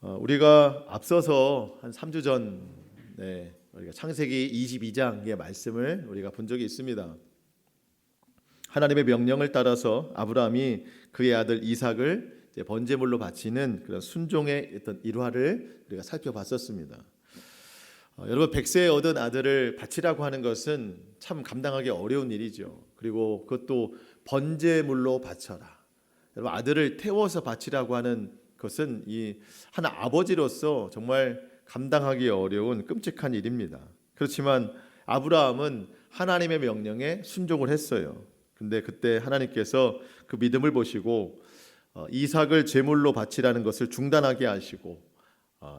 우리가 앞서서 한 3주 전에 우리가 창세기 22장의 말씀을 우리가 본 적이 있습니다. 하나님의 명령을 따라서 아브라함이 그의 아들 이삭을 번제물로 바치는 그런 순종의 어떤 일화를 우리가 살펴봤었습니다. 여러분, 100세에 얻은 아들을 바치라고 하는 것은 참 감당하기 어려운 일이죠. 그리고 그것도 번제물로 바쳐라. 여러분, 아들을 태워서 바치라고 하는 것은 이 한 아버지로서 정말 감당하기 어려운 끔찍한 일입니다. 그렇지만 아브라함은 하나님의 명령에 순종을 했어요. 근데 그때 하나님께서 그 믿음을 보시고 이삭을 제물로 바치라는 것을 중단하게 하시고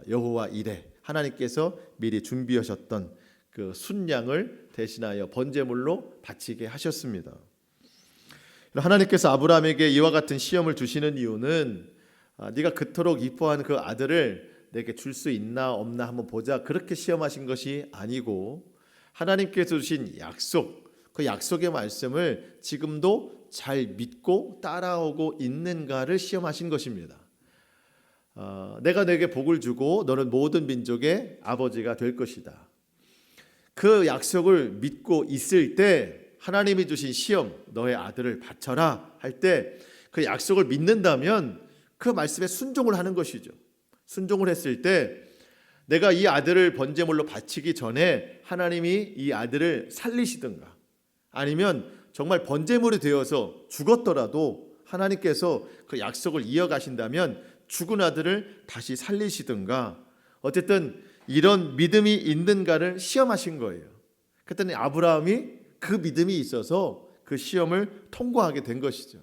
여호와 이레, 하나님께서 미리 준비하셨던 그 순양을 대신하여 번제물로 바치게 하셨습니다. 하나님께서 아브라함에게 이와 같은 시험을 주시는 이유는 네가 그토록 이뻐한 그 아들을 내게 줄 수 있나 없나 한번 보자, 그렇게 시험하신 것이 아니고 하나님께서 주신 약속, 그 약속의 말씀을 지금도 잘 믿고 따라오고 있는가를 시험하신 것입니다. 내가 내게 복을 주고 너는 모든 민족의 아버지가 될 것이다. 그 약속을 믿고 있을 때 하나님이 주신 시험, 너의 아들을 바쳐라 할 때 그 약속을 믿는다면 그 말씀에 순종을 하는 것이죠. 순종을 했을 때 내가 이 아들을 번제물로 바치기 전에 하나님이 이 아들을 살리시든가, 아니면 정말 번제물이 되어서 죽었더라도 하나님께서 그 약속을 이어가신다면 죽은 아들을 다시 살리시든가, 어쨌든 이런 믿음이 있는가를 시험하신 거예요. 그랬더니 아브라함이 그 믿음이 있어서 그 시험을 통과하게 된 것이죠.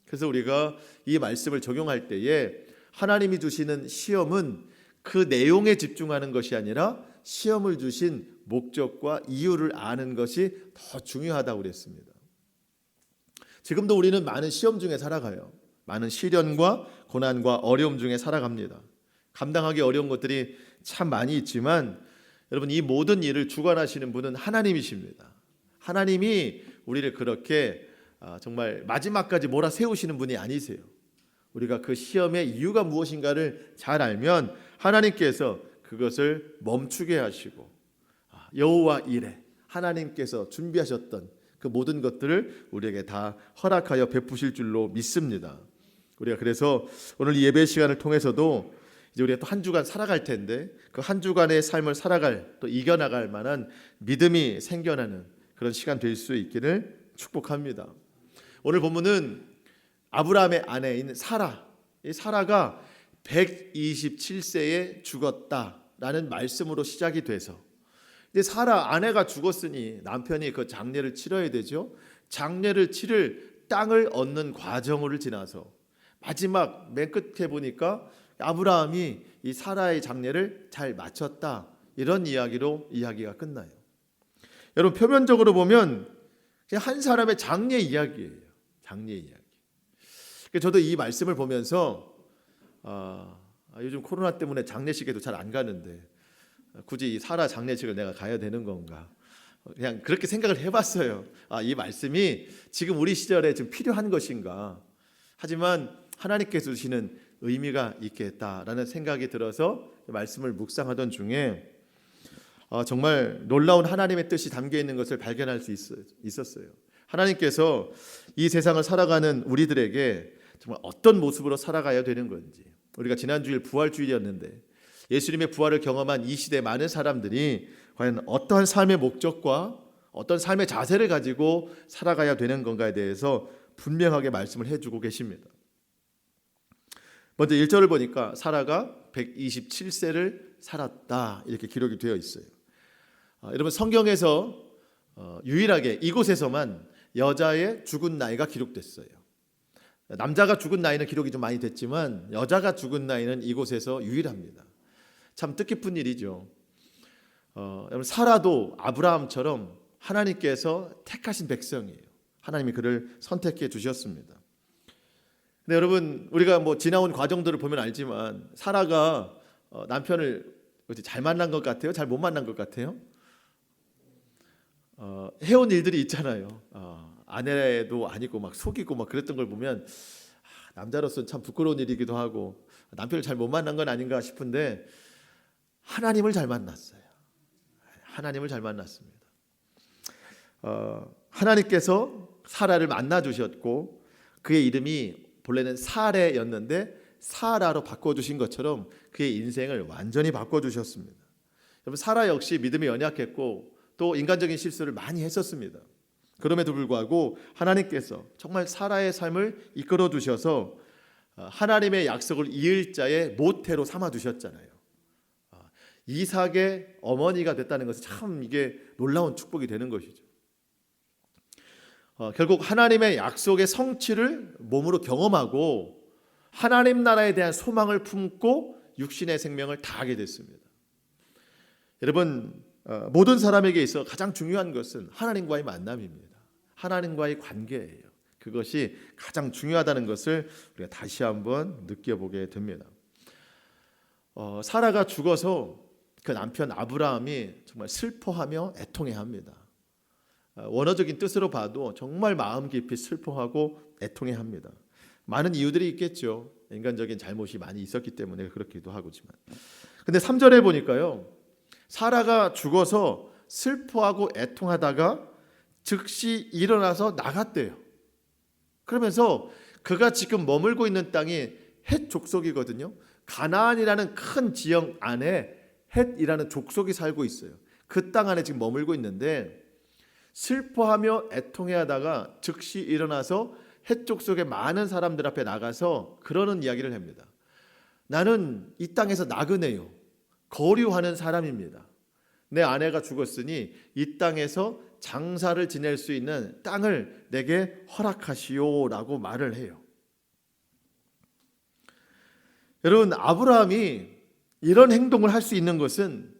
그래서 우리가 이 말씀을 적용할 때에 하나님이 주시는 시험은 그 내용에 집중하는 것이 아니라 시험을 주신 목적과 이유를 아는 것이 더 중요하다고 그랬습니다. 지금도 우리는 많은 시험 중에 살아가요. 많은 시련과 고난과 어려움 중에 살아갑니다. 감당하기 어려운 것들이 참 많이 있지만 여러분, 이 모든 일을 주관하시는 분은 하나님이십니다. 하나님이 우리를 그렇게 정말 마지막까지 몰아세우시는 분이 아니세요. 우리가 그 시험의 이유가 무엇인가를 잘 알면 하나님께서 그것을 멈추게 하시고 여호와 이레, 하나님께서 준비하셨던 그 모든 것들을 우리에게 다 허락하여 베푸실 줄로 믿습니다. 우리가 그래서 오늘 이 예배 시간을 통해서도 이제 우리가 또 한 주간 살아갈 텐데 그 한 주간의 삶을 살아갈, 또 이겨나갈 만한 믿음이 생겨나는 그런 시간 될 수 있기를 축복합니다. 오늘 본문은 아브라함의 아내인 사라, 이 사라가 127세에 죽었다라는 말씀으로 시작이 돼서, 이제 사라 아내가 죽었으니 남편이 그 장례를 치러야 되죠. 장례를 치를 땅을 얻는 과정을 지나서 마지막 맨 끝에 보니까 아브라함이 이 사라의 장례를 잘 마쳤다, 이런 이야기로 이야기가 끝나요. 여러분, 표면적으로 보면 그냥 한 사람의 장례 이야기예요. 장례 이야기. 저도 이 말씀을 보면서 요즘 코로나 때문에 장례식에도 잘 안 가는데 굳이 이 사라 장례식을 내가 가야 되는 건가, 그냥 그렇게 생각을 해봤어요. 이 말씀이 지금 우리 시절에 좀 필요한 것인가. 하지만 하나님께서 주시는 의미가 있겠다라는 생각이 들어서 말씀을 묵상하던 중에 정말 놀라운 하나님의 뜻이 담겨 있는 것을 발견할 수 있었어요. 하나님께서 이 세상을 살아가는 우리들에게 정말 어떤 모습으로 살아가야 되는 건지, 우리가 지난주일 부활주일이었는데 예수님의 부활을 경험한 이 시대 많은 사람들이 과연 어떠한 삶의 목적과 어떤 삶의 자세를 가지고 살아가야 되는 건가에 대해서 분명하게 말씀을 해주고 계십니다. 먼저 1절을 보니까 사라가 127세를 살았다, 이렇게 기록이 되어 있어요. 여러분, 성경에서 유일하게 이곳에서만 여자의 죽은 나이가 기록됐어요. 남자가 죽은 나이는 기록이 좀 많이 됐지만 여자가 죽은 나이는 이곳에서 유일합니다. 참 뜻깊은 일이죠. 여러분, 사라도 아브라함처럼 하나님께서 택하신 백성이에요. 하나님이 그를 선택해 주셨습니다. 근데 여러분, 우리가 지나온 과정들을 보면 알지만 사라가 남편을 잘 만난 것 같아요? 잘 못 만난 것 같아요? 해온 일들이 있잖아요. 아내도 아니고 막 속이고 막 그랬던 걸 보면 남자로서는 참 부끄러운 일이기도 하고 남편을 잘 못 만난 건 아닌가 싶은데 하나님을 잘 만났어요. 하나님을 잘 만났습니다. 하나님께서 사라를 만나 주셨고 그의 이름이 본래는 사레였는데 사라로 바꿔주신 것처럼 그의 인생을 완전히 바꿔주셨습니다. 여러분, 사라 역시 믿음이 연약했고 또 인간적인 실수를 많이 했었습니다. 그럼에도 불구하고 하나님께서 정말 사라의 삶을 이끌어 주셔서 하나님의 약속을 이을 자의 모태로 삼아 주셨잖아요. 이삭의 어머니가 됐다는 것은 참 이게 놀라운 축복이 되는 것이죠. 결국 하나님의 약속의 성취를 몸으로 경험하고 하나님 나라에 대한 소망을 품고 육신의 생명을 다하게 됐습니다. 여러분, 모든 사람에게 있어 가장 중요한 것은 하나님과의 만남입니다. 하나님과의 관계예요. 그것이 가장 중요하다는 것을 우리가 다시 한번 느껴보게 됩니다. 사라가 죽어서 그 남편 아브라함이 정말 슬퍼하며 애통해합니다. 원어적인 뜻으로 봐도 정말 마음 깊이 슬퍼하고 애통해합니다. 많은 이유들이 있겠죠. 인간적인 잘못이 많이 있었기 때문에 그렇기도 하고지만. 근데 3절에 보니까요, 사라가 죽어서 슬퍼하고 애통하다가 즉시 일어나서 나갔대요. 그러면서 그가 지금 머물고 있는 땅이 헷 족속이거든요. 가나안이라는 큰 지형 안에 헷이라는 족속이 살고 있어요. 그 땅 안에 지금 머물고 있는데 슬퍼하며 애통해하다가 즉시 일어나서 헷 족속의 많은 사람들 앞에 나가서 그러는 이야기를 합니다. 나는 이 땅에서 나그네요. 거류하는 사람입니다. 내 아내가 죽었으니 이 땅에서 장사를 지낼 수 있는 땅을 내게 허락하시오라고 말을 해요. 여러분, 아브라함이 이런 행동을 할 수 있는 것은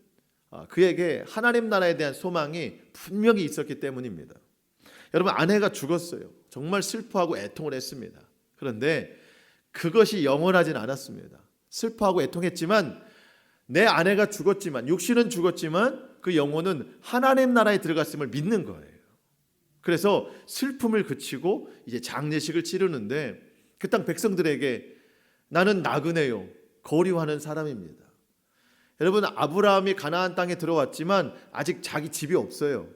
그에게 하나님 나라에 대한 소망이 분명히 있었기 때문입니다. 여러분, 아내가 죽었어요. 정말 슬퍼하고 애통을 했습니다. 그런데 그것이 영원하진 않았습니다. 슬퍼하고 애통했지만 내 아내가 죽었지만, 육신은 죽었지만 그 영혼은 하나님 나라에 들어갔음을 믿는 거예요. 그래서 슬픔을 그치고 이제 장례식을 치르는데 그 땅 백성들에게 나는 나그네요, 거류하는 사람입니다. 여러분, 아브라함이 가나안 땅에 들어왔지만 아직 자기 집이 없어요.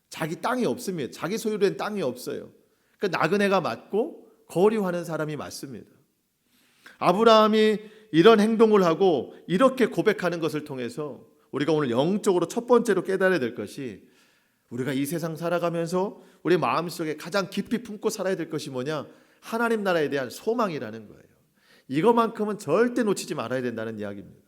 자기 땅이 없습니다. 자기 소유된 땅이 없어요. 그러니까 나그네가 맞고 거류하는 사람이 맞습니다. 아브라함이 이런 행동을 하고 이렇게 고백하는 것을 통해서 우리가 오늘 영적으로 첫 번째로 깨달아야 될 것이, 우리가 이 세상 살아가면서 우리 마음속에 가장 깊이 품고 살아야 될 것이 뭐냐? 하나님 나라에 대한 소망이라는 거예요. 이것만큼은 절대 놓치지 말아야 된다는 이야기입니다.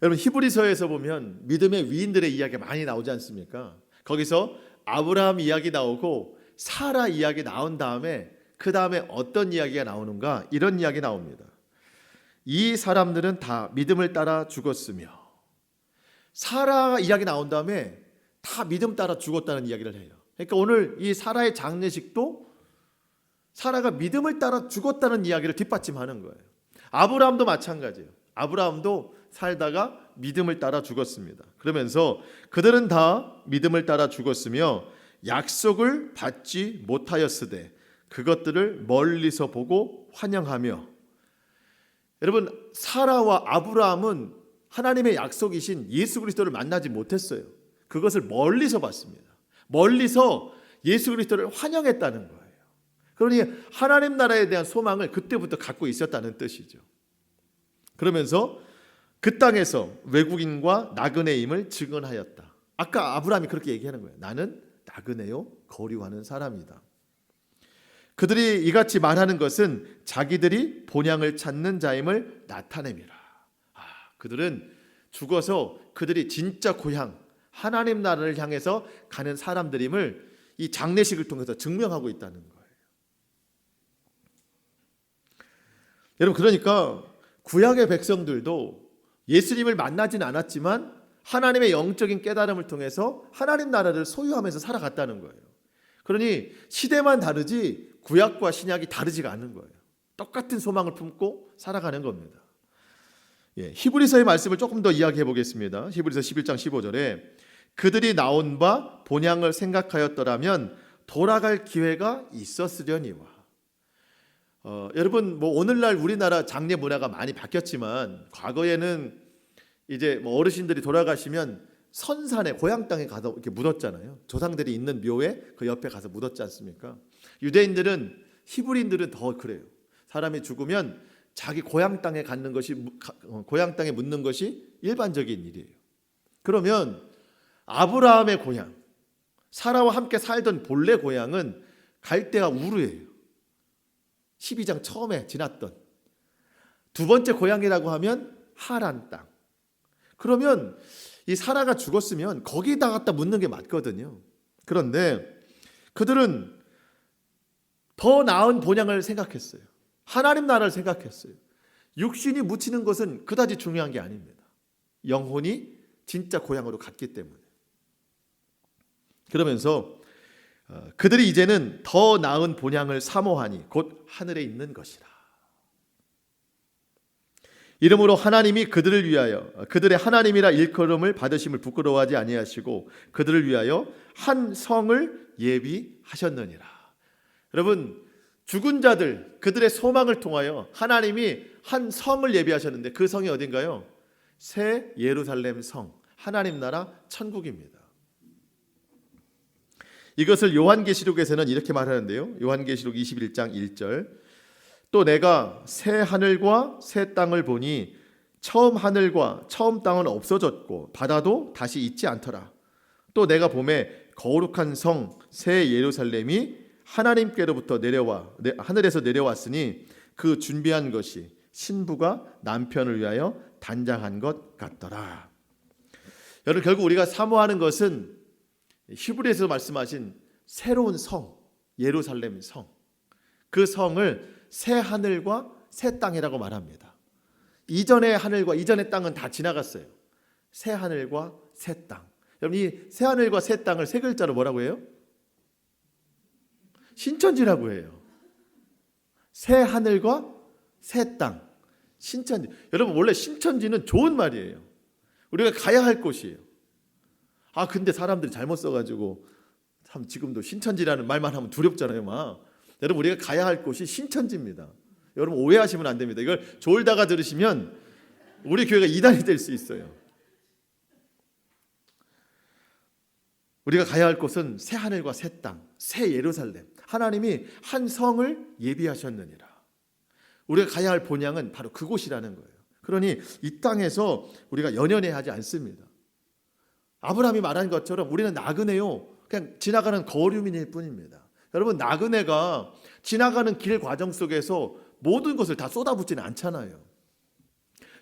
여러분, 히브리서에서 보면 믿음의 위인들의 이야기가 많이 나오지 않습니까? 거기서 아브라함 이야기 나오고 사라 이야기 나온 다음에 그 다음에 어떤 이야기가 나오는가? 이런 이야기 나옵니다. 이 사람들은 다 믿음을 따라 죽었으며, 사라 이야기 나온 다음에 다 믿음 따라 죽었다는 이야기를 해요. 그러니까 오늘 이 사라의 장례식도 사라가 믿음을 따라 죽었다는 이야기를 뒷받침하는 거예요. 아브라함도 마찬가지예요. 아브라함도 살다가 믿음을 따라 죽었습니다. 그러면서 그들은 다 믿음을 따라 죽었으며 약속을 받지 못하였으되 그것들을 멀리서 보고 환영하며. 여러분, 사라와 아브라함은 하나님의 약속이신 예수 그리스도를 만나지 못했어요. 그것을 멀리서 봤습니다. 멀리서 예수 그리스도를 환영했다는 거예요. 그러니 하나님 나라에 대한 소망을 그때부터 갖고 있었다는 뜻이죠. 그러면서 그 땅에서 외국인과 나그네임을 증언하였다. 아까 아브라함이 그렇게 얘기하는 거예요. 나는 나그네요, 거류하는 사람이다. 그들이 이같이 말하는 것은 자기들이 본향을 찾는 자임을 나타냅니다. 그들은 죽어서 그들이 진짜 고향 하나님 나라를 향해서 가는 사람들임을 이 장례식을 통해서 증명하고 있다는 거예요. 여러분, 그러니까 구약의 백성들도 예수님을 만나진 않았지만 하나님의 영적인 깨달음을 통해서 하나님 나라를 소유하면서 살아갔다는 거예요. 그러니 시대만 다르지 구약과 신약이 다르지가 않는 거예요. 똑같은 소망을 품고 살아가는 겁니다. 히브리서의 말씀을 조금 더 이야기해 보겠습니다. 히브리서 11장 15절에 그들이 나온 바 본향을 생각하였더라면 돌아갈 기회가 있었으려니와. 여러분 뭐 오늘날 우리나라 장례 문화가 많이 바뀌었지만 과거에는 이제 뭐 어르신들이 돌아가시면 선산에 고향 땅에 가서 이렇게 묻었잖아요. 조상들이 있는 묘에 그 옆에 가서 묻었지 않습니까? 유대인들은 히브리인들은 더 그래요. 사람이 죽으면 자기 고향 땅에 갖는 것이 고향 땅에 묻는 것이 일반적인 일이에요. 그러면 아브라함의 고향, 사라와 함께 살던 본래 고향은 갈대아 우르예요. 12장 처음에 지났던 두 번째 고향이라고 하면 하란 땅. 그러면 이 사라가 죽었으면 거기다 갖다 묻는 게 맞거든요. 그런데 그들은 더 나은 본향을 생각했어요. 하나님 나라를 생각했어요. 육신이 묻히는 것은 그다지 중요한 게 아닙니다. 영혼이 진짜 고향으로 갔기 때문에. 그러면서 그들이 이제는 더 나은 본향을 사모하니 곧 하늘에 있는 것이라. 이러므로 하나님이 그들을 위하여 그들의 하나님이라 일컬음을 받으심을 부끄러워하지 아니하시고 그들을 위하여 한 성을 예비하셨느니라. 여러분, 죽은 자들 그들의 소망을 통하여 하나님이 한 성을 예비하셨는데 그 성이 어딘가요? 새 예루살렘 성, 하나님 나라 천국입니다. 이것을 요한계시록에서는 이렇게 말하는데요. 요한계시록 21장 1절. 또 내가 새 하늘과 새 땅을 보니 처음 하늘과 처음 땅은 없어졌고 바다도 다시 있지 않더라. 또 내가 보매 거룩한 성 새 예루살렘이 하나님께로부터 하늘에서 내려왔으니 그 준비한 것이 신부가 남편을 위하여 단장한 것 같더라. 여러분, 결국 우리가 사모하는 것은 히브리에서 말씀하신 새로운 성, 예루살렘 성. 그 성을 새 하늘과 새 땅이라고 말합니다. 이전의 하늘과 이전의 땅은 다 지나갔어요. 새 하늘과 새 땅. 여러분, 이 새 하늘과 새 땅을 세 글자로 뭐라고 해요? 신천지라고 해요. 새 하늘과 새 땅. 신천지. 여러분, 원래 신천지는 좋은 말이에요. 우리가 가야 할 곳이에요. 근데 사람들이 잘못 써가지고 참 지금도 신천지라는 말만 하면 두렵잖아요, 막. 여러분, 우리가 가야 할 곳이 신천지입니다. 여러분, 오해하시면 안 됩니다. 이걸 졸다가 들으시면 우리 교회가 이단이 될 수 있어요. 우리가 가야 할 곳은 새 하늘과 새 땅, 새 예루살렘. 하나님이 한 성을 예비하셨느니라. 우리가 가야 할 본향은 바로 그곳이라는 거예요. 그러니 이 땅에서 우리가 연연해 하지 않습니다. 아브라함이 말한 것처럼 우리는 나그네요. 그냥 지나가는 거류민일 뿐입니다. 여러분, 나그네가 지나가는 길 과정 속에서 모든 것을 다 쏟아붓지는 않잖아요.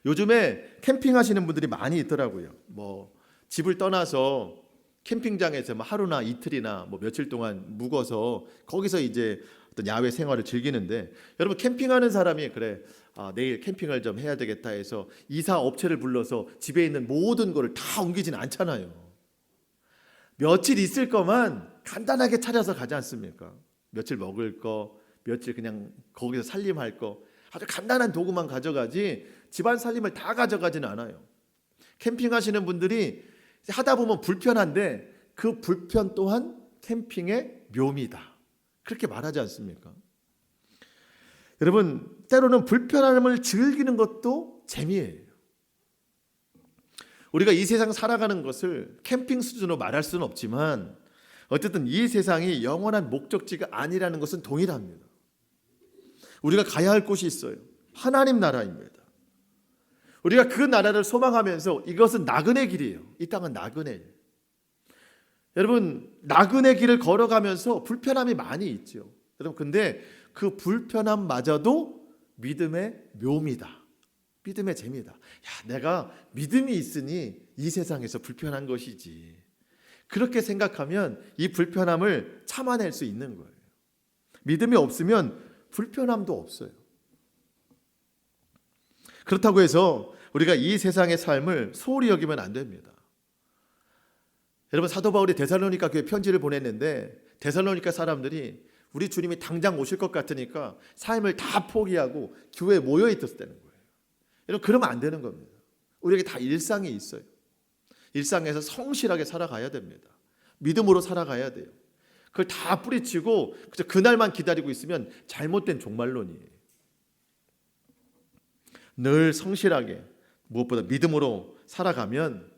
요즘에 캠핑하시는 분들이 많이 있더라고요. 뭐 집을 떠나서 캠핑장에서 하루나 이틀이나 며칠 동안 묵어서 거기서 이제 어떤 야외 생활을 즐기는데, 여러분, 캠핑하는 사람이 그래 내일 캠핑을 좀 해야 되겠다 해서 이사 업체를 불러서 집에 있는 모든 거를 다 옮기지는 않잖아요. 며칠 있을 거만 간단하게 차려서 가지 않습니까? 며칠 먹을 거, 며칠 그냥 거기서 살림할 거, 아주 간단한 도구만 가져가지 집안 살림을 다 가져가지는 않아요. 캠핑하시는 분들이 하다 보면 불편한데 그 불편 또한 캠핑의 묘미다, 그렇게 말하지 않습니까? 여러분, 때로는 불편함을 즐기는 것도 재미예요. 우리가 이 세상 살아가는 것을 캠핑 수준으로 말할 수는 없지만 어쨌든 이 세상이 영원한 목적지가 아니라는 것은 동일합니다. 우리가 가야 할 곳이 있어요. 하나님 나라입니다. 우리가 그 나라를 소망하면서 이것은 나그네 길이에요. 이 땅은 나그네. 여러분, 나그네 길을 걸어가면서 불편함이 많이 있죠. 여러분, 근데 그 불편함마저도 믿음의 묘미다. 믿음의 재미다. 내가 믿음이 있으니 이 세상에서 불편한 것이지. 그렇게 생각하면 이 불편함을 참아낼 수 있는 거예요. 믿음이 없으면 불편함도 없어요. 그렇다고 해서 우리가 이 세상의 삶을 소홀히 여기면 안 됩니다. 여러분, 사도 바울이 데살로니가 교회 편지를 보냈는데 데살로니가 사람들이 우리 주님이 당장 오실 것 같으니까 삶을 다 포기하고 교회에 모여 있었다는 거예요. 여러분, 그러면 안 되는 겁니다. 우리에게 다 일상이 있어요. 일상에서 성실하게 살아가야 됩니다. 믿음으로 살아가야 돼요. 그걸 다 뿌리치고 그날만 기다리고 있으면 잘못된 종말론이에요. 늘 성실하게 무엇보다 믿음으로 살아가면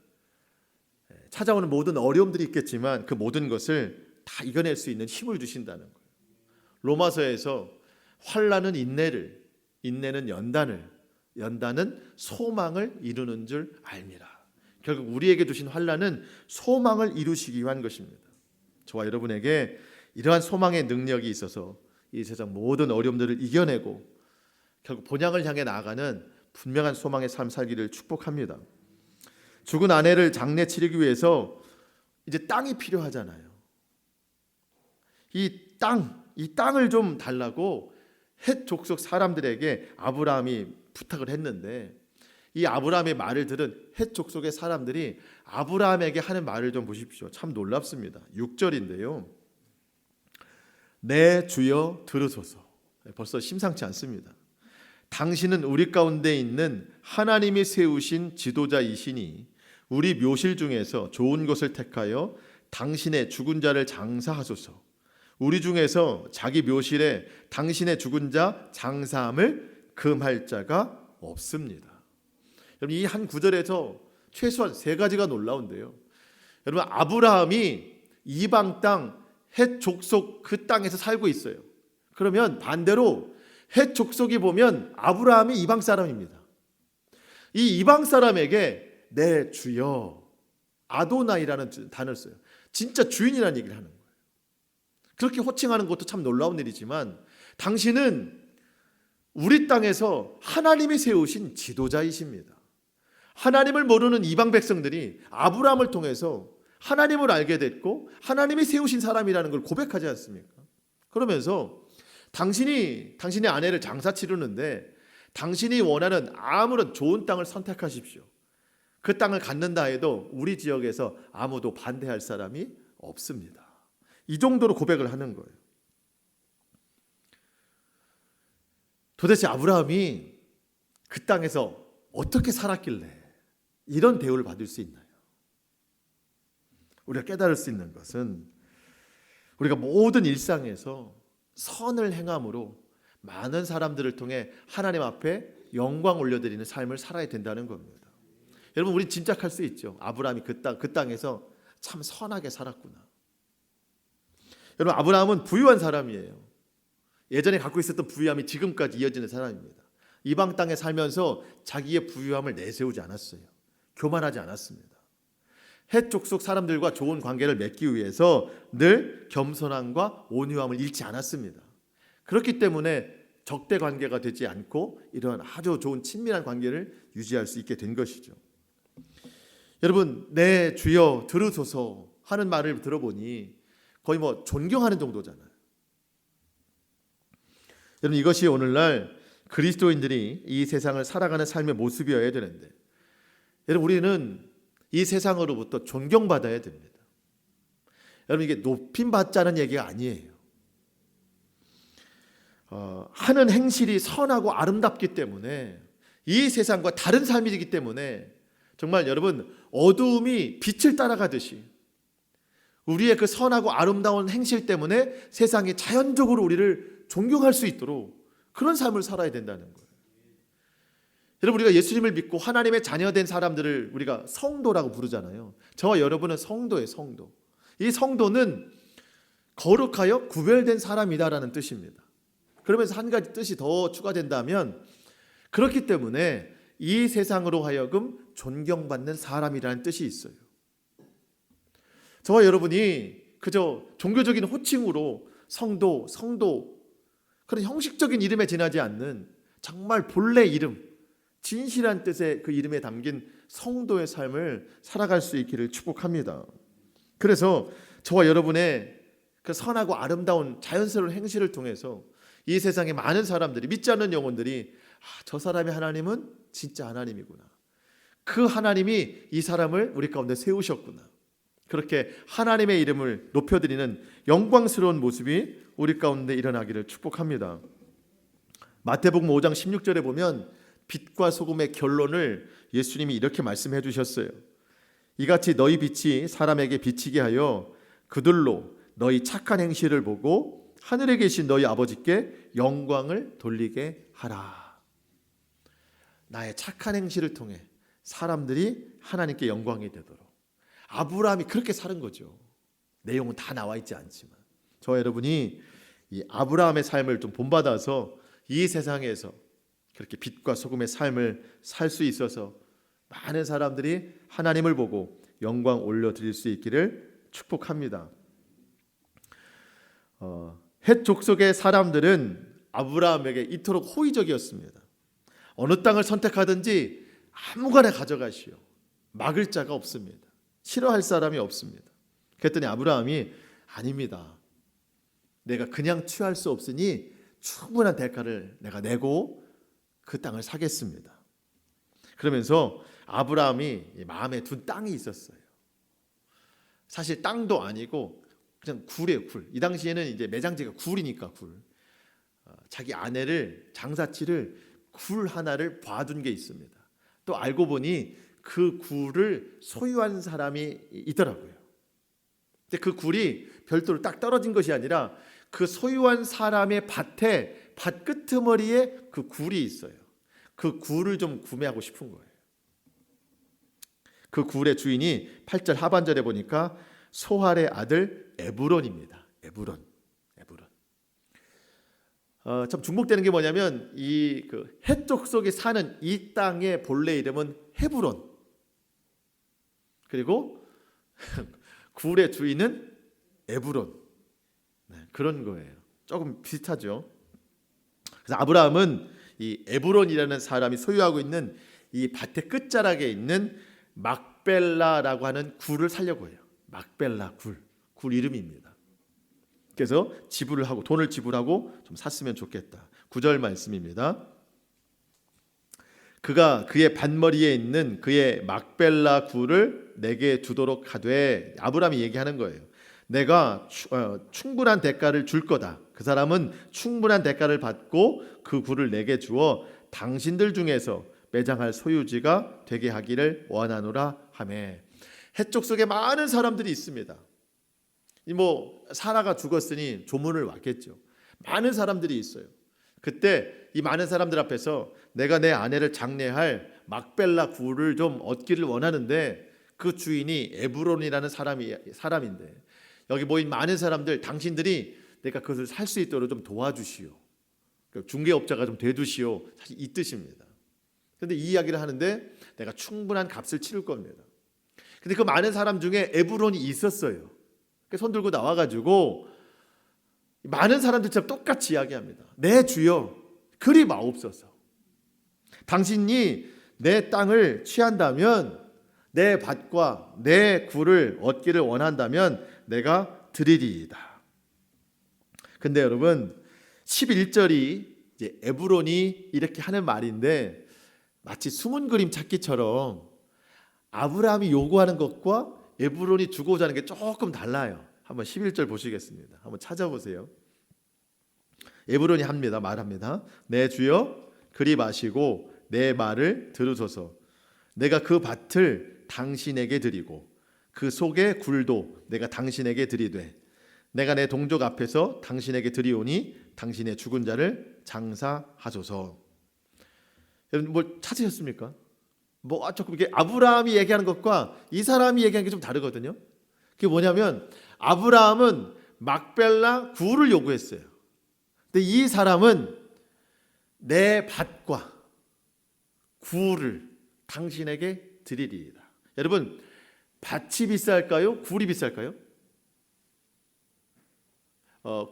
찾아오는 모든 어려움들이 있겠지만 그 모든 것을 다 이겨낼 수 있는 힘을 주신다는 거예요. 로마서에서 환난은 인내를, 인내는 연단을, 연단은 소망을 이루는 줄 알미라. 결국 우리에게 주신 환난은 소망을 이루시기 위한 것입니다. 저와 여러분에게 이러한 소망의 능력이 있어서 이 세상 모든 어려움들을 이겨내고 결국 본향을 향해 나아가는 분명한 소망의 삶 살기를 축복합니다. 죽은 아내를 장례 치르기 위해서 이제 땅이 필요하잖아요. 이 땅을 좀 달라고 헷 족속 사람들에게 아브라함이 부탁을 했는데 이 아브라함의 말을 들은 헷 족속의 사람들이 아브라함에게 하는 말을 좀 보십시오. 참 놀랍습니다. 6절인데요. 내 주여 들으소서. 벌써 심상치 않습니다. 당신은 우리 가운데 있는 하나님이 세우신 지도자이시니 우리 묘실 중에서 좋은 것을 택하여 당신의 죽은 자를 장사하소서. 우리 중에서 자기 묘실에 당신의 죽은 자 장사함을 금할 자가 없습니다. 여러분, 이 한 구절에서 최소한 세 가지가 놀라운데요. 여러분, 아브라함이 이방 땅 헷 족속 그 땅에서 살고 있어요. 그러면 반대로 헷 족속이 보면 아브라함이 이방 사람입니다. 이 이방 사람에게 내 주여, 아도나이라는 단어를 써요. 진짜 주인이라는 얘기를 하는 거예요. 그렇게 호칭하는 것도 참 놀라운 일이지만 당신은 우리 땅에서 하나님이 세우신 지도자이십니다. 하나님을 모르는 이방 백성들이 아브라함을 통해서 하나님을 알게 됐고 하나님이 세우신 사람이라는 걸 고백하지 않습니까? 그러면서 당신의 아내를 장사 치르는데 당신이 원하는 아무런 좋은 땅을 선택하십시오. 그 땅을 갖는다 해도 우리 지역에서 아무도 반대할 사람이 없습니다. 이 정도로 고백을 하는 거예요. 도대체 아브라함이 그 땅에서 어떻게 살았길래 이런 대우를 받을 수 있나요? 우리가 깨달을 수 있는 것은 우리가 모든 일상에서 선을 행함으로 많은 사람들을 통해 하나님 앞에 영광 올려드리는 삶을 살아야 된다는 겁니다. 여러분, 우리 짐작할 수 있죠. 아브라함이 그 땅에서 참 선하게 살았구나. 여러분, 아브라함은 부유한 사람이에요. 예전에 갖고 있었던 부유함이 지금까지 이어지는 사람입니다. 이방 땅에 살면서 자기의 부유함을 내세우지 않았어요. 교만하지 않았습니다. 헷 족속 사람들과 좋은 관계를 맺기 위해서 늘 겸손함과 온유함을 잃지 않았습니다. 그렇기 때문에 적대 관계가 되지 않고 이러한 아주 좋은 친밀한 관계를 유지할 수 있게 된 것이죠. 여러분, 내 주여 들으소서 하는 말을 들어보니 거의 존경하는 정도잖아요. 여러분, 이것이 오늘날 그리스도인들이 이 세상을 살아가는 삶의 모습이어야 되는데, 여러분, 우리는 이 세상으로부터 존경받아야 됩니다. 여러분, 이게 높임받자는 얘기가 아니에요. 하는 행실이 선하고 아름답기 때문에 이 세상과 다른 삶이기 때문에 정말 여러분, 어두움이 빛을 따라가듯이 우리의 그 선하고 아름다운 행실 때문에 세상이 자연적으로 우리를 존경할 수 있도록 그런 삶을 살아야 된다는 거예요. 여러분, 우리가 예수님을 믿고 하나님의 자녀된 사람들을 우리가 성도라고 부르잖아요. 저와 여러분은 성도예요. 성도. 이 성도는 거룩하여 구별된 사람이다라는 뜻입니다. 그러면서 한 가지 뜻이 더 추가된다면, 그렇기 때문에 이 세상으로 하여금 존경받는 사람이라는 뜻이 있어요. 저와 여러분이 그저 종교적인 호칭으로 성도 그런 형식적인 이름에 지나지 않는 정말 본래 이름, 진실한 뜻의 그 이름에 담긴 성도의 삶을 살아갈 수 있기를 축복합니다. 그래서 저와 여러분의 그 선하고 아름다운 자연스러운 행실을 통해서 이 세상의 많은 사람들이, 믿지 않는 영혼들이 저 사람의 하나님은 진짜 하나님이구나, 그 하나님이 이 사람을 우리 가운데 세우셨구나, 그렇게 하나님의 이름을 높여드리는 영광스러운 모습이 우리 가운데 일어나기를 축복합니다. 마태복음 5장 16절에 보면 빛과 소금의 결론을 예수님이 이렇게 말씀해 주셨어요. 이같이 너희 빛이 사람에게 비치게 하여 그들로 너희 착한 행실을 보고 하늘에 계신 너희 아버지께 영광을 돌리게 하라. 나의 착한 행실을 통해 사람들이 하나님께 영광이 되도록. 아브라함이 그렇게 사는 거죠. 내용은 다 나와 있지 않지만 저와 여러분이 이 아브라함의 삶을 좀 본받아서 이 세상에서 그렇게 빛과 소금의 삶을 살 수 있어서 많은 사람들이 하나님을 보고 영광 올려드릴 수 있기를 축복합니다. 헷 족속의 사람들은 아브라함에게 이토록 호의적이었습니다. 어느 땅을 선택하든지 아무거나 가져가시오. 막을 자가 없습니다. 싫어할 사람이 없습니다. 그랬더니 아브라함이 아닙니다. 내가 그냥 취할 수 없으니 충분한 대가를 내가 내고 그 땅을 사겠습니다. 그러면서 아브라함이 마음에 둔 땅이 있었어요. 사실 땅도 아니고 그냥 굴이에요, 굴. 이 당시에는 이제 매장지가 굴이니까 굴. 자기 아내를 장사치를 굴 하나를 봐둔 게 있습니다. 또 알고 보니 그 굴을 소유한 사람이 있더라고요. 근데 그 굴이 별도로 딱 떨어진 것이 아니라 그 소유한 사람의 밭에 밭 끄트머리에 그 굴이 있어요. 그 굴을 좀 구매하고 싶은 거예요. 그 굴의 주인이 8절 하반절에 보니까 소할의 아들 에브론입니다. 에브론. 참 중복되는 게 뭐냐면 이 그 헷 족속에 사는 이 땅의 본래 이름은 헤브론. 그리고 굴의 주인은 에브론. 네, 그런 거예요. 조금 비슷하죠. 그래서 아브라함은 이 에브론이라는 사람이 소유하고 있는 이 밭의 끝자락에 있는 막벨라라고 하는 굴을 사려고 해요. 막벨라 굴 이름입니다. 그래서 지불을 하고 돈을 지불하고 좀 샀으면 좋겠다. 9절 말씀입니다. 그가 그의 밭머리에 있는 그의 막벨라 굴을 내게 주도록 하되, 아브라함이 얘기하는 거예요. 내가 충분한 대가를 줄 거다. 그 사람은 충분한 대가를 받고 그 굴을 내게 주어 당신들 중에서 매장할 소유지가 되게 하기를 원하노라 하며. 헷 족속에 많은 사람들이 있습니다. 사라가 죽었으니 조문을 왔겠죠. 많은 사람들이 있어요. 그때 이 많은 사람들 앞에서 내가 내 아내를 장례할 막벨라 굴을 좀 얻기를 원하는데, 그 주인이 에브론이라는 사람인데, 여기 모인 많은 사람들, 당신들이 내가 그것을 살 수 있도록 좀 도와주시오. 중개업자가 좀 돼주시오. 사실 이 뜻입니다. 그런데 이 이야기를 하는데 내가 충분한 값을 치를 겁니다. 근데 그 많은 사람 중에 에브론이 있었어요. 손 들고 나와가지고 많은 사람들처럼 똑같이 이야기합니다. 내 주여, 그리 마옵소서. 당신이 내 땅을 취한다면, 내 밭과 내 굴을 얻기를 원한다면 내가 드리리이다. 근데 여러분, 11절이 이제 에브론이 이렇게 하는 말인데 마치 숨은 그림 찾기처럼 아브라함이 요구하는 것과 에브론이 주고자 하는 게 조금 달라요. 한번 11절 보시겠습니다. 한번 찾아보세요. 에브론이 말합니다. 내 주여, 그리 마시고 내 말을 들으소서. 내가 그 밭을 당신에게 드리고 그 속의 굴도 내가 당신에게 드리되, 내가 내 동족 앞에서 당신에게 드리오니 당신의 죽은 자를 장사하소서. 여러분, 뭘 찾으셨습니까? 조금 이게 아브라함이 얘기하는 것과 이 사람이 얘기하는 게 좀 다르거든요. 그게 뭐냐면 아브라함은 막벨라 굴을 요구했어요. 근데 이 사람은 내 밭과 굴을 당신에게 드리리이다. 여러분, 밭이 비쌀까요? 굴이 비쌀까요?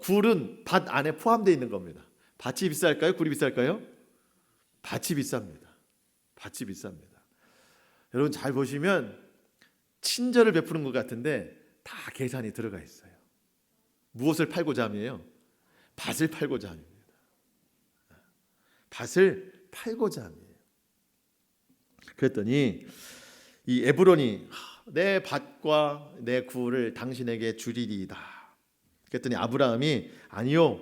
굴은 밭 안에 포함되어 있는 겁니다. 밭이 비쌀까요? 굴이 비쌀까요? 밭이 비쌉니다. 밭이 비쌉니다. 여러분, 잘 보시면 친절을 베푸는 것 같은데 다 계산이 들어가 있어요. 무엇을 팔고자 함이에요? 밭을 팔고자 함입니다. 밭을 팔고자 함이에요. 그랬더니 이 에브론이 내 밭과 내 굴을 당신에게 주리리이다. 그랬더니 아브라함이 아니요,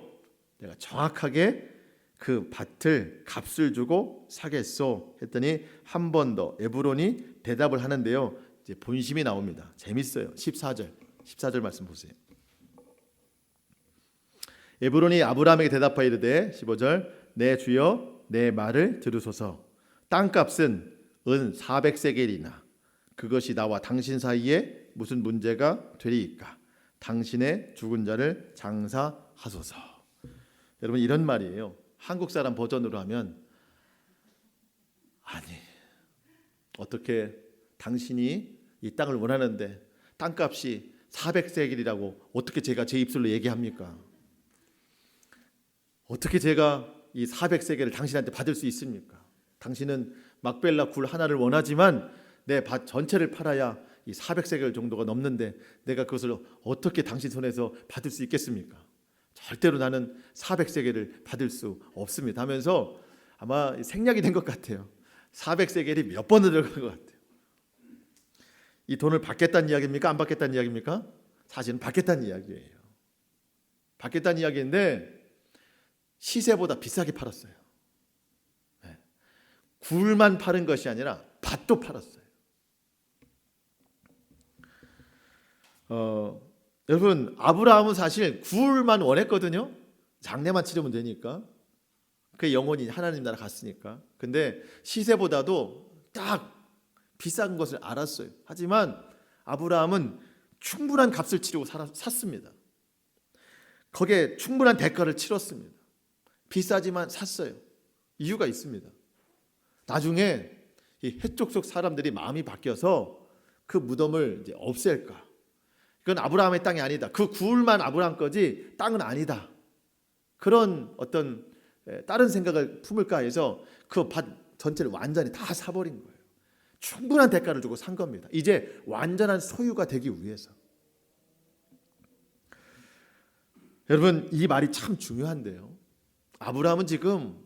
내가 정확하게 그 밭을 값을 주고 사겠소 했더니 한 번 더 에브론이 대답을 하는데요, 이제 본심이 나옵니다. 재밌어요. 14절 말씀 보세요. 에브론이 아브라함에게 대답하여 이르되 15절 내 주여 내 말을 들으소서. 땅값은 은 400세겔이나 그것이 나와 당신 사이에 무슨 문제가 되리이까. 당신의 죽은 자를 장사하소서. 여러분 이런 말이에요. 한국 사람 버전으로 하면 아니 어떻게 당신이 이 땅을 원하는데 땅값이 400세겔이라고 어떻게 제가 제 입술로 얘기합니까? 어떻게 제가 이 400세겔을 당신한테 받을 수 있습니까? 당신은 막벨라 굴 하나를 원하지만 내 밭 전체를 팔아야 이 400세겔 정도가 넘는데 내가 그것을 어떻게 당신 손에서 받을 수 있겠습니까? 절대로 나는 400세겔을 받을 수 없습니다 하면서 아마 생략이 된 것 같아요. 400세겔이 몇 번을 들어간 것 같아요. 이 돈을 받겠다는 이야기입니까? 안 받겠다는 이야기입니까? 사실은 받겠다는 이야기예요. 받겠다는 이야기인데 시세보다 비싸게 팔았어요. 굴만 파는 것이 아니라 밭도 팔았어요. 여러분 아브라함은 사실 굴만 원했거든요. 장례만 치르면 되니까. 그 영혼이 하나님 나라 갔으니까. 근데 시세보다도 딱 비싼 것을 알았어요. 하지만 아브라함은 충분한 값을 치르고 샀습니다. 거기에 충분한 대가를 치렀습니다. 비싸지만 샀어요. 이유가 있습니다. 나중에 이 해쪽 속 사람들이 마음이 바뀌어서 그 무덤을 이제 없앨까? 그건 아브라함의 땅이 아니다. 그 굴만 아브라함 거지 땅은 아니다. 그런 어떤 다른 생각을 품을까 해서 그 밭 전체를 완전히 다 사버린 거예요. 충분한 대가를 주고 산 겁니다. 이제 완전한 소유가 되기 위해서. 여러분 이 말이 참 중요한데요. 아브라함은 지금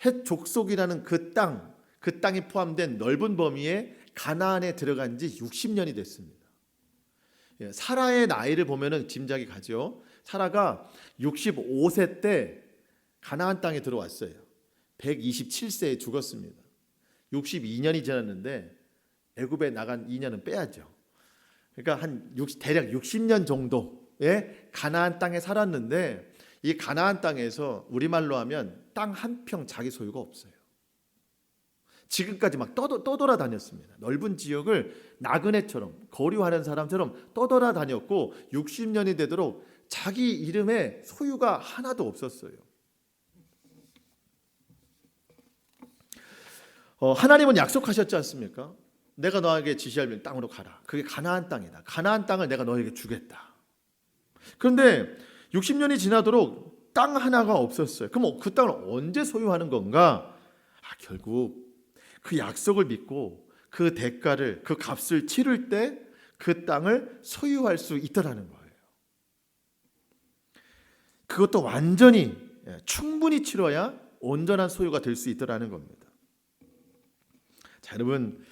헷 족속이라는 그 땅이 포함된 넓은 범위에 가나안에 들어간 지 60년이 됐습니다. 사라의 나이를 보면은 짐작이 가죠. 사라가 65세 때 가나안 땅에 들어왔어요. 127세에 죽었습니다. 62년이 지났는데 애굽에 나간 2년은 빼야죠. 그러니까 대략 60년 정도의 가나안 땅에 살았는데 이 가나안 땅에서 우리말로 하면 땅 한 평 자기 소유가 없어요. 지금까지 막 떠돌아다녔습니다. 넓은 지역을 나그네처럼 거류하는 사람처럼 떠돌아다녔고 60년이 되도록 자기 이름에 소유가 하나도 없었어요. 하나님은 약속하셨지 않습니까? 내가 너에게 지시할 땅으로 가라. 그게 가나안 땅이다. 가나안 땅을 내가 너에게 주겠다. 그런데 60년이 지나도록 땅 하나가 없었어요. 그럼 그 땅을 언제 소유하는 건가? 결국 그 약속을 믿고 그 대가를, 그 값을 치를 때 그 땅을 소유할 수 있더라는 거예요. 그것도 완전히 충분히 치러야 온전한 소유가 될 수 있더라는 겁니다. 자, 여러분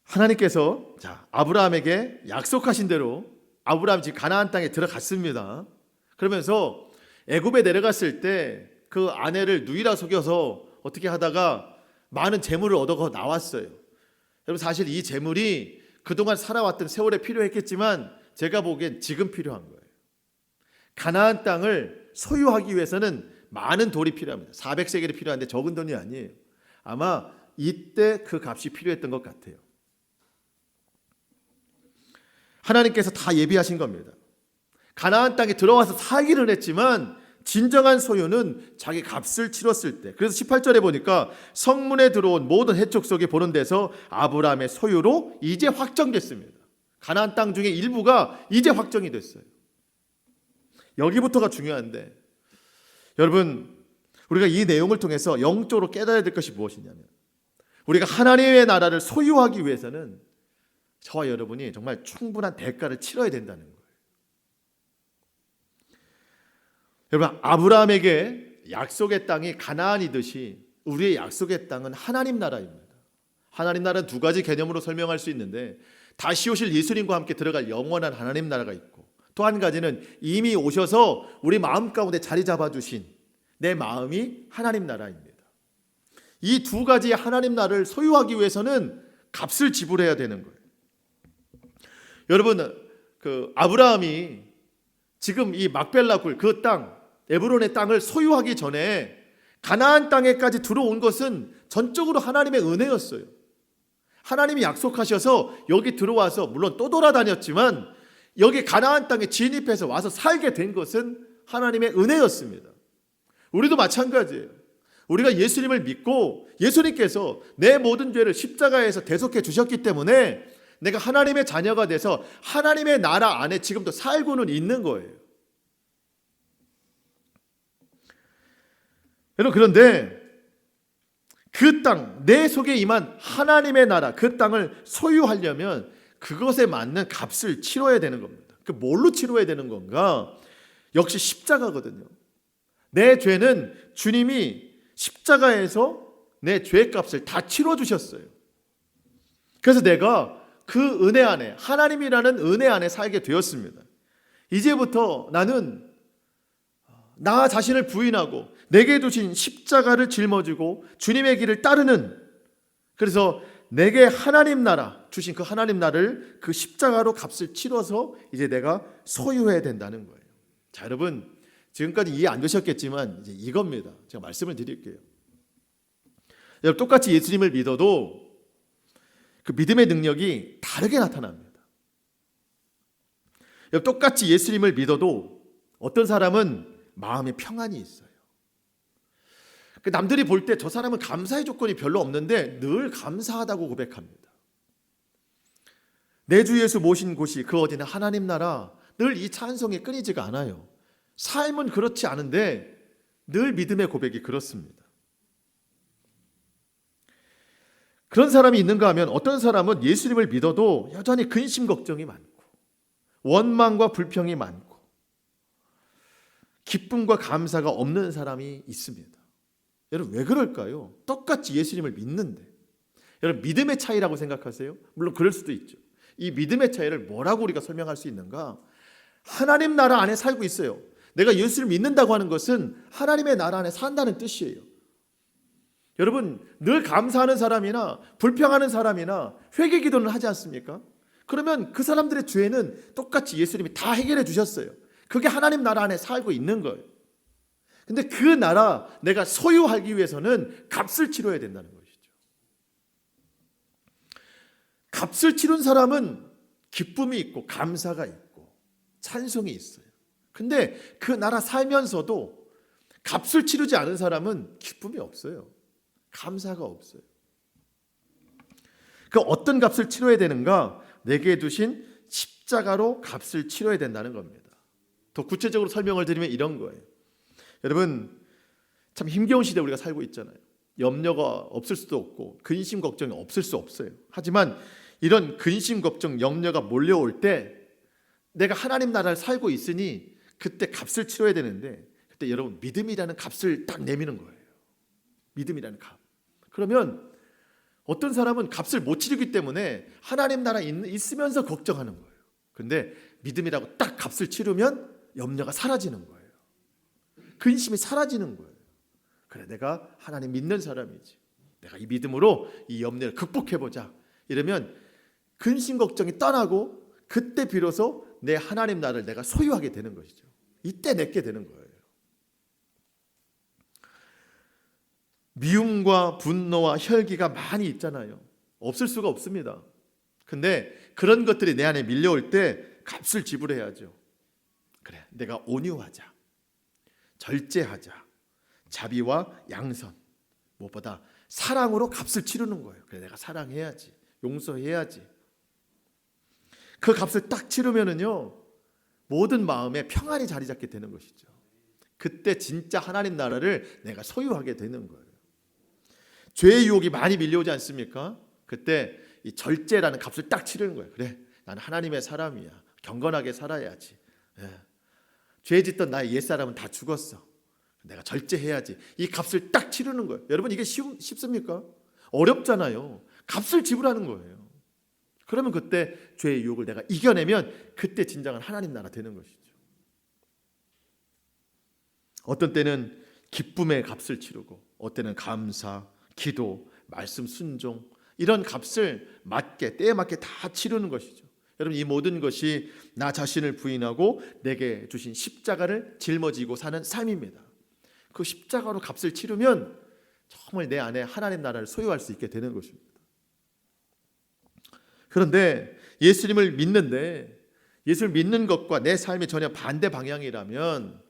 하나님께서 아브라함에게 약속하신 대로 아브라함이 지금 가나안 땅에 들어갔습니다. 그러면서 애굽에 내려갔을 때 그 아내를 누이라 속여서 어떻게 하다가 많은 재물을 얻어 나왔어요. 여러분 사실 이 재물이 그동안 살아왔던 세월에 필요했겠지만 제가 보기엔 지금 필요한 거예요. 가나안 땅을 소유하기 위해서는 많은 돌이 필요합니다. 400세겔이 필요한데 적은 돈이 아니에요. 아마 이때 그 값이 필요했던 것 같아요. 하나님께서 다 예비하신 겁니다. 가나안 땅에 들어와서 살기는 했지만 진정한 소유는 자기 값을 치렀을 때. 그래서 18절에 보니까 성문에 들어온 모든 해족속이 보는 데서 아브라함의 소유로 이제 확정됐습니다. 가나안 땅 중에 일부가 이제 확정이 됐어요. 여기부터가 중요한데 여러분 우리가 이 내용을 통해서 영적으로 깨달아야 될 것이 무엇이냐면 우리가 하나님의 나라를 소유하기 위해서는 저와 여러분이 정말 충분한 대가를 치러야 된다는 거예요. 여러분 아브라함에게 약속의 땅이 가나안이듯이 우리의 약속의 땅은 하나님 나라입니다. 하나님 나라는 두 가지 개념으로 설명할 수 있는데 다시 오실 예수님과 함께 들어갈 영원한 하나님 나라가 있고 또 한 가지는 이미 오셔서 우리 마음 가운데 자리 잡아주신 내 마음이 하나님 나라입니다. 이 두 가지의 하나님 나라를 소유하기 위해서는 값을 지불해야 되는 거예요. 여러분 그 아브라함이 지금 이 막벨라 굴 그 땅 에브론의 땅을 소유하기 전에 가나안 땅에까지 들어온 것은 전적으로 하나님의 은혜였어요. 하나님이 약속하셔서 여기 들어와서 물론 또 돌아다녔지만 여기 가나안 땅에 진입해서 와서 살게 된 것은 하나님의 은혜였습니다. 우리도 마찬가지예요. 우리가 예수님을 믿고 예수님께서 내 모든 죄를 십자가에서 대속해 주셨기 때문에 내가 하나님의 자녀가 돼서 하나님의 나라 안에 지금도 살고는 있는 거예요. 여러분, 그런데 그 땅, 내 속에 임한 하나님의 나라, 그 땅을 소유하려면 그것에 맞는 값을 치러야 되는 겁니다. 그 뭘로 치러야 되는 건가? 역시 십자가거든요. 내 죄는 주님이 십자가에서 내 죄값을 다 치러주셨어요. 그래서 내가 그 은혜 안에, 하나님이라는 은혜 안에 살게 되었습니다. 이제부터 나는 나 자신을 부인하고 내게 두신 십자가를 짊어지고 주님의 길을 따르는, 그래서 내게 하나님 나라 주신 그 하나님 나라를 그 십자가로 값을 치러서 이제 내가 소유해야 된다는 거예요. 자, 여러분, 지금까지 이해 안 되셨겠지만 이제 이겁니다. 제가 말씀을 드릴게요. 여러분, 똑같이 예수님을 믿어도 그 믿음의 능력이 다르게 나타납니다. 여러분, 똑같이 예수님을 믿어도 어떤 사람은 마음에 평안이 있어요. 남들이 볼 때 저 사람은 감사의 조건이 별로 없는데 늘 감사하다고 고백합니다. 내 주 예수 모신 곳이 그 어디나 하나님 나라, 늘 이 찬송이 끊이지가 않아요. 삶은 그렇지 않은데 늘 믿음의 고백이 그렇습니다. 그런 사람이 있는가 하면 어떤 사람은 예수님을 믿어도 여전히 근심 걱정이 많고 원망과 불평이 많고 기쁨과 감사가 없는 사람이 있습니다. 여러분, 왜 그럴까요? 똑같이 예수님을 믿는데. 여러분, 믿음의 차이라고 생각하세요? 물론 그럴 수도 있죠. 이 믿음의 차이를 뭐라고 우리가 설명할 수 있는가? 하나님 나라 안에 살고 있어요. 내가 예수를 믿는다고 하는 것은 하나님의 나라 안에 산다는 뜻이에요. 여러분, 늘 감사하는 사람이나 불평하는 사람이나 회개 기도는 하지 않습니까? 그러면 그 사람들의 죄는 똑같이 예수님이 다 해결해 주셨어요. 그게 하나님 나라 안에 살고 있는 거예요. 근데 그 나라 내가 소유하기 위해서는 값을 치러야 된다는 것이죠. 값을 치른 사람은 기쁨이 있고 감사가 있고 찬송이 있어요. 근데 그 나라 살면서도 값을 치르지 않은 사람은 기쁨이 없어요. 감사가 없어요. 그 어떤 값을 치러야 되는가? 내게 두신 십자가로 값을 치러야 된다는 겁니다. 더 구체적으로 설명을 드리면 이런 거예요. 여러분, 참 힘겨운 시대에 우리가 살고 있잖아요. 염려가 없을 수도 없고 근심 걱정이 없을 수 없어요. 하지만 이런 근심 걱정 염려가 몰려올 때 내가 하나님 나라를 살고 있으니 그때 값을 치러야 되는데, 그때 여러분 믿음이라는 값을 딱 내미는 거예요. 믿음이라는 값. 그러면 어떤 사람은 값을 못 치르기 때문에 하나님 나라 있으면서 걱정하는 거예요. 근데 믿음이라고 딱 값을 치르면 염려가 사라지는 거예요. 근심이 사라지는 거예요. 그래, 내가 하나님 믿는 사람이지. 내가 이 믿음으로 이 염려를 극복해보자. 이러면 근심 걱정이 떠나고 그때 비로소 내 하나님 나라를 내가 소유하게 되는 것이죠. 이때 내게 되는 거예요. 미움과 분노와 혈기가 많이 있잖아요. 없을 수가 없습니다. 근데 그런 것들이 내 안에 밀려올 때 값을 지불해야죠. 그래, 내가 온유하자, 절제하자, 자비와 양선, 무엇보다 사랑으로 값을 치르는 거예요. 그래, 내가 사랑해야지, 용서해야지. 그 값을 딱 치르면은요, 모든 마음에 평안이 자리 잡게 되는 것이죠. 그때 진짜 하나님 나라를 내가 소유하게 되는 거예요. 죄의 유혹이 많이 밀려오지 않습니까? 그때 이 절제라는 값을 딱 치르는 거예요. 그래, 나는 하나님의 사람이야. 경건하게 살아야지. 죄 짓던 나의 옛사람은 다 죽었어. 내가 절제해야지. 이 값을 딱 치르는 거예요. 여러분, 이게 쉽습니까? 어렵잖아요. 값을 지불하는 거예요. 그러면 그때 죄의 유혹을 내가 이겨내면 그때 진정한 하나님 나라 되는 것이죠. 어떤 때는 기쁨의 값을 치르고, 어떤 때는 감사, 기도, 말씀 순종, 이런 값을 맞게, 때에 맞게 다 치르는 것이죠. 여러분, 이 모든 것이 나 자신을 부인하고 내게 주신 십자가를 짊어지고 사는 삶입니다. 그 십자가로 값을 치르면 정말 내 안에 하나님 나라를 소유할 수 있게 되는 것입니다. 그런데 예수님을 믿는데 예수를 믿는 것과 내 삶이 전혀 반대 방향이라면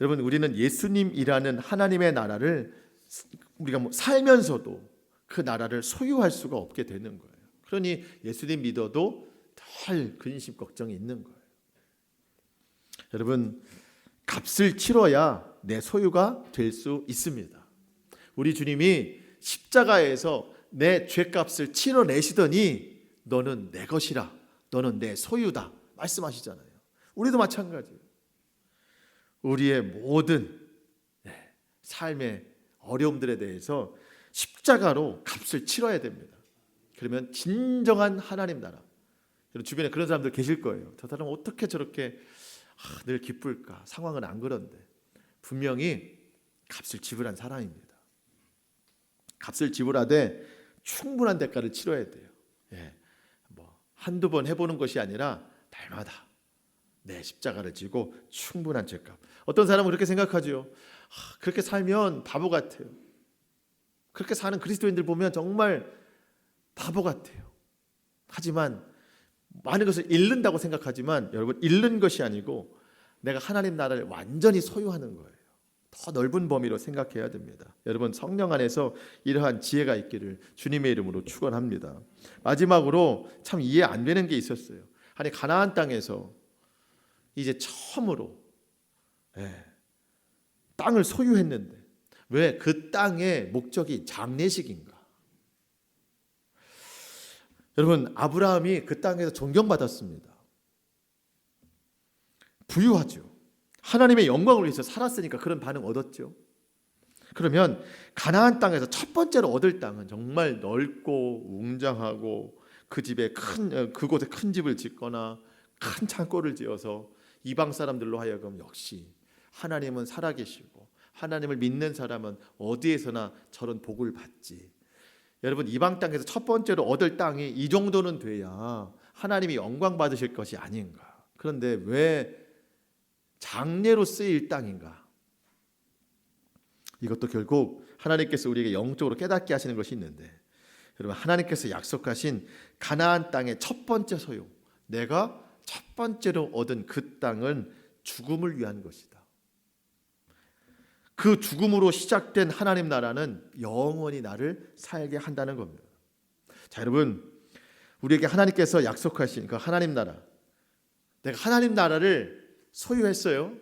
여러분, 우리는 예수님이라는 하나님의 나라를 우리가 살면서도 그 나라를 소유할 수가 없게 되는 거예요. 그러니 예수님 믿어도 덜 근심 걱정이 있는 거예요. 여러분, 값을 치러야 내 소유가 될 수 있습니다. 우리 주님이 십자가에서 내 죄값을 치러내시더니 너는 내 것이라, 너는 내 소유다 말씀하시잖아요. 우리도 마찬가지예요. 우리의 모든 삶의 어려움들에 대해서 십자가로 값을 치러야 됩니다. 그러면 진정한 하나님 나라. 주변에 그런 사람들 계실 거예요. 저 사람 어떻게 저렇게 늘 기쁠까? 상황은 안 그런데 분명히 값을 지불한 사람입니다. 값을 지불하되 충분한 대가를 치러야 돼요. 한두 번 해보는 것이 아니라 날마다 내 십자가를 지고 충분한 죄값. 어떤 사람은 그렇게 생각하죠. 그렇게 살면 바보 같아요. 그렇게 사는 그리스도인들 보면 정말 바보 같아요. 하지만 많은 것을 잃는다고 생각하지만 여러분, 잃는 것이 아니고 내가 하나님 나라를 완전히 소유하는 거예요. 더 넓은 범위로 생각해야 됩니다. 여러분, 성령 안에서 이러한 지혜가 있기를 주님의 이름으로 축원합니다. 마지막으로 참 이해 안 되는 게 있었어요. 아니, 가나안 땅에서 이제 처음으로 땅을 소유했는데 왜 그 땅의 목적이 장례식인가? 여러분, 아브라함이 그 땅에서 존경받았습니다. 부유하죠. 하나님의 영광을 위해서 살았으니까 그런 반응 얻었죠. 그러면 가나안 땅에서 첫 번째로 얻을 땅은 정말 넓고 웅장하고 그곳에 큰 집을 짓거나 큰 창고를 지어서 이방 사람들로 하여금 역시 하나님은 살아계시고 하나님을 믿는 사람은 어디에서나 저런 복을 받지. 여러분, 이방 땅에서 첫 번째로 얻을 땅이 이 정도는 돼야 하나님이 영광 받으실 것이 아닌가. 그런데 왜 장례로 쓰일 땅인가? 이것도 결국 하나님께서 우리에게 영적으로 깨닫게 하시는 것이 있는데, 여러분, 하나님께서 약속하신 가나안 땅의 첫 번째 소유, 내가 첫 번째로 얻은 그 땅은 죽음을 위한 것이다. 그 죽음으로 시작된 하나님 나라는 영원히 나를 살게 한다는 겁니다. 자, 여러분, 우리에게 하나님께서 약속하신 그 하나님 나라, 내가 하나님 나라를 소유했어요.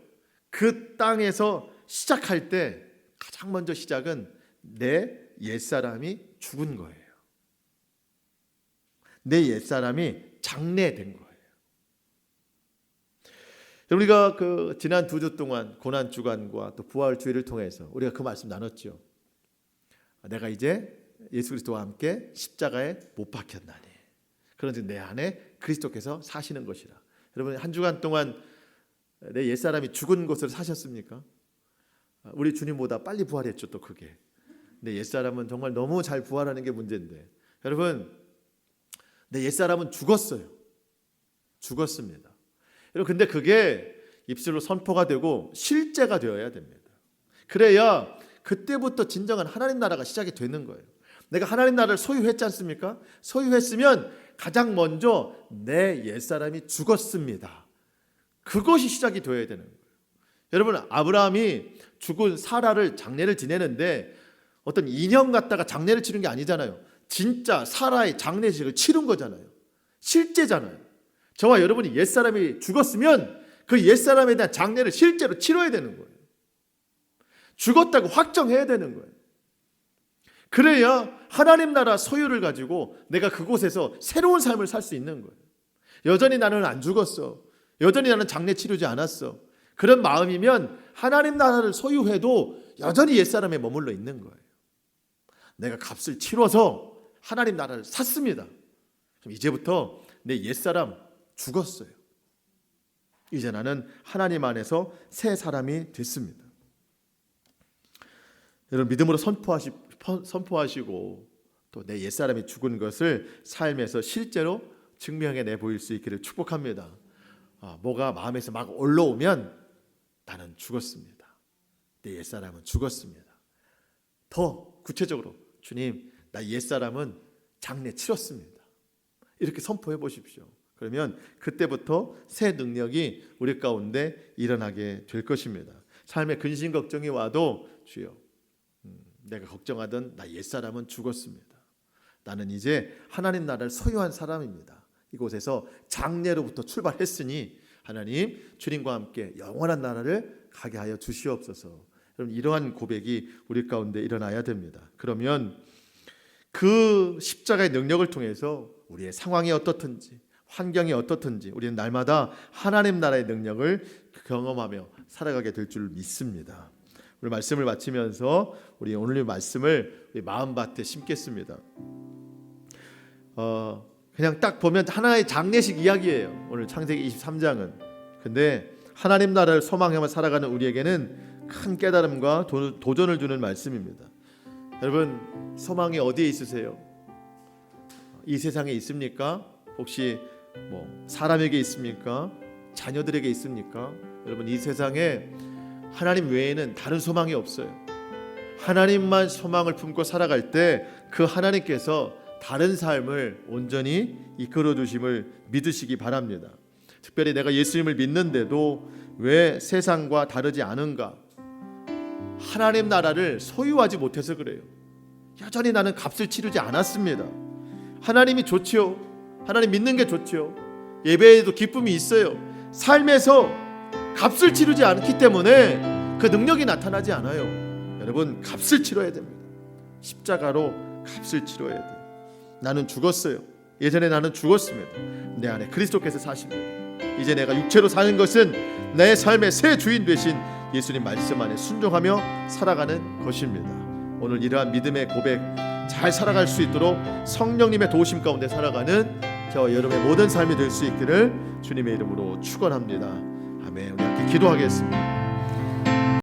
그 땅에서 시작할 때 가장 먼저 시작은 내 옛사람이 죽은 거예요. 내 옛사람이 장례된 거예요. 우리가 지난 2주 동안 고난 주간과 또 부활 주일을 통해서 우리가 그 말씀 나눴죠. 내가 이제 예수 그리스도와 함께 십자가에 못 박혔나니 그런즉 내 안에 그리스도께서 사시는 것이라. 여러분, 한 주간 동안 내 옛사람이 죽은 곳으로 사셨습니까? 우리 주님보다 빨리 부활했죠. 또 그게 내 옛사람은 정말 너무 잘 부활하는 게 문제인데, 여러분, 내 옛사람은 죽었습니다. 여러분, 근데 그게 입술로 선포가 되고 실제가 되어야 됩니다. 그래야 그때부터 진정한 하나님 나라가 시작이 되는 거예요. 내가 하나님 나라를 소유했지 않습니까? 소유했으면 가장 먼저 내 옛사람이 죽었습니다. 그것이 시작이 되어야 되는 거예요. 여러분, 아브라함이 죽은 사라를 장례를 지내는데 어떤 인형 갖다가 장례를 치른 게 아니잖아요. 진짜 사라의 장례식을 치른 거잖아요. 실제잖아요. 저와 여러분이 옛사람이 죽었으면 그 옛사람에 대한 장례를 실제로 치러야 되는 거예요. 죽었다고 확정해야 되는 거예요. 그래야 하나님 나라 소유를 가지고 내가 그곳에서 새로운 삶을 살 수 있는 거예요. 여전히 나는 안 죽었어. 여전히 나는 장례 치르지 않았어. 그런 마음이면 하나님 나라를 소유해도 여전히 옛사람에 머물러 있는 거예요. 내가 값을 치러서 하나님 나라를 샀습니다. 그럼 이제부터 내 옛사람 죽었어요. 이제 나는 하나님 안에서 새 사람이 됐습니다. 여러분, 믿음으로 선포하시고 또 내 옛사람이 죽은 것을 삶에서 실제로 증명해 내 보일 수 있기를 축복합니다. 뭐가 마음에서 막 올라오면 나는 죽었습니다. 내 옛사람은 죽었습니다. 더 구체적으로 주님, 나 옛사람은 장례 치렀습니다. 이렇게 선포해 보십시오. 그러면 그때부터 새 능력이 우리 가운데 일어나게 될 것입니다. 삶에 근심 걱정이 와도 주여, 내가 걱정하던 나 옛사람은 죽었습니다. 나는 이제 하나님 나라를 소유한 사람입니다. 이곳에서 장례로부터 출발했으니 하나님 주님과 함께 영원한 나라를 가게 하여 주시옵소서. 여러분, 이러한 고백이 우리 가운데 일어나야 됩니다. 그러면 그 십자가의 능력을 통해서 우리의 상황이 어떻든지 환경이 어떻든지 우리는 날마다 하나님 나라의 능력을 경험하며 살아가게 될 줄 믿습니다. 오늘 말씀을 마치면서 우리 오늘의 말씀을 우리 마음밭에 심겠습니다. 그냥 딱 보면 하나의 장례식 이야기예요. 오늘 창세기 23장은. 근데 하나님 나라를 소망하며 살아가는 우리에게는 큰 깨달음과 도전을 주는 말씀입니다. 여러분, 소망이 어디에 있으세요? 이 세상에 있습니까? 혹시 사람에게 있습니까? 자녀들에게 있습니까? 여러분, 이 세상에 하나님 외에는 다른 소망이 없어요. 하나님만 소망을 품고 살아갈 때 그 하나님께서 다른 삶을 온전히 이끌어 주심을 믿으시기 바랍니다. 특별히 내가 예수님을 믿는데도 왜 세상과 다르지 않은가? 하나님 나라를 소유하지 못해서 그래요. 여전히 나는 값을 치르지 않았습니다. 하나님이 좋지요. 하나님 믿는 게 좋지요. 예배에도 기쁨이 있어요. 삶에서 값을 치르지 않기 때문에 그 능력이 나타나지 않아요. 여러분, 값을 치러야 됩니다. 십자가로 값을 치러야 돼요. 나는 죽었어요. 예전에 나는 죽었습니다. 내 안에 그리스도께서 사십니다. 이제 내가 육체로 사는 것은 내 삶의 새 주인 되신 예수님 말씀 안에 순종하며 살아가는 것입니다. 오늘 이러한 믿음의 고백 잘 살아갈 수 있도록 성령님의 도우심 가운데 살아가는 저와 여러분의 모든 삶이 될 수 있기를 주님의 이름으로 축원합니다. 아멘. 우리 함께 기도하겠습니다.